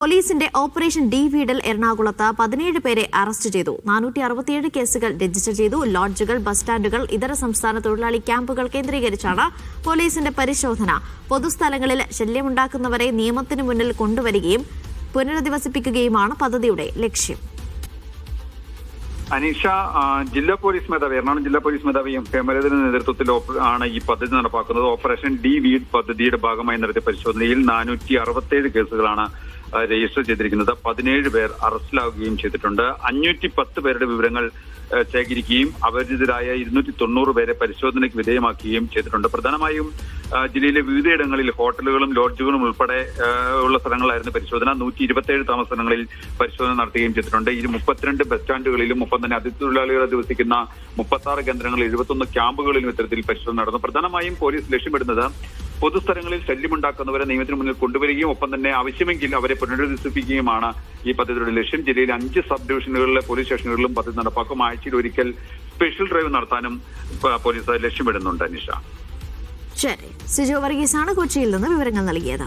പോലീസിന്റെ operation D വീഡിൽ എറണാകുളത്ത് 17 പേരെ അറസ്റ്റ് ചെയ്തു. 467 കേസുകൾ രജിസ്റ്റർ ചെയ്തു. ലോഡ്ജുകൾ, ബസ് സ്റ്റാൻഡുകൾ, ഇതര സംസ്ഥാന തൊഴിലാളി ക്യാമ്പുകൾ കേന്ദ്രീകരിച്ചാണ് പോലീസിന്റെ പരിശോധന. പൊതുസ്ഥലങ്ങളിൽ ശല്യമുണ്ടാക്കുന്നവരെ നിയമത്തിന് മുന്നിൽ കൊണ്ടുവരികയും പുനരധിവസിപ്പിക്കുകയുമാണ് പദ്ധതിയുടെ ലക്ഷ്യം. അനീഷ, എറണാകുളം ജില്ലാ പോലീസ് മേധാവി എം ഹേമലതയുടെ നേതൃത്വത്തിൽ ആണ് ഈ പദ്ധതി നടപ്പാക്കുന്നത്. ഓപ്പറേഷൻ ഡി വീഡ് പദ്ധതിയുടെ ഭാഗമായി നടത്തിയ പരിശോധനയിൽ 467 കേസുകളാണ് രജിസ്റ്റർ ചെയ്തിരിക്കുന്നത്. 17 പേർ അറസ്റ്റിലാവുകയും ചെയ്തിട്ടുണ്ട്. 510 പേരുടെ വിവരങ്ങൾ ശേഖരിക്കുകയും അപരിചിതരായ 290 പേരെ പരിശോധനയ്ക്ക് വിധേയമാക്കുകയും ചെയ്തിട്ടുണ്ട്. പ്രധാനമായും ജില്ലയിലെ വിവിധയിടങ്ങളിൽ ഹോട്ടലുകളും ലോഡ്ജുകളും ഉൾപ്പെടെ ഉള്ള സ്ഥലങ്ങളായിരുന്നു പരിശോധന. 127 താമസ സ്ഥലങ്ങളിൽ പരിശോധന നടത്തുകയും ചെയ്തിട്ടുണ്ട്. 32 ബസ് സ്റ്റാൻഡുകളിലും ഒപ്പം തന്നെ അതിഥിത്തൊഴിലാളികളെ ദിവസിക്കുന്ന 36 കേന്ദ്രങ്ങളിൽ 71 ക്യാമ്പുകളിലും ഇത്തരത്തിൽ പരിശോധന നടന്നു. പ്രധാനമായും പോലീസ് ലക്ഷ്യമിടുന്നത് പൊതുസ്ഥലങ്ങളിൽ ശല്യമുണ്ടാക്കുന്നവരെ നിയമത്തിന് മുന്നിൽ കൊണ്ടുവരികയും ഒപ്പം തന്നെ ആവശ്യമെങ്കിൽ അവരെ പുനരധിവസിപ്പിക്കുകയുമാണ് ഈ പദ്ധതിയുടെ ലക്ഷ്യം. ജില്ലയിൽ 5 സബ് ഡിവിഷനുകളിലെ പോലീസ് സ്റ്റേഷനുകളിലും പദ്ധതി നടപ്പാക്കും. ആഴ്ചയിൽ ഒരിക്കൽ സ്പെഷ്യൽ ഡ്രൈവ് നടത്താനും പോലീസ് ലക്ഷ്യമിടുന്നുണ്ട്. അനീഷ. ശരി, സിജോ വർഗീസാണ് കൊച്ചിയിൽ നിന്ന് വിവരങ്ങൾ നൽകിയത്.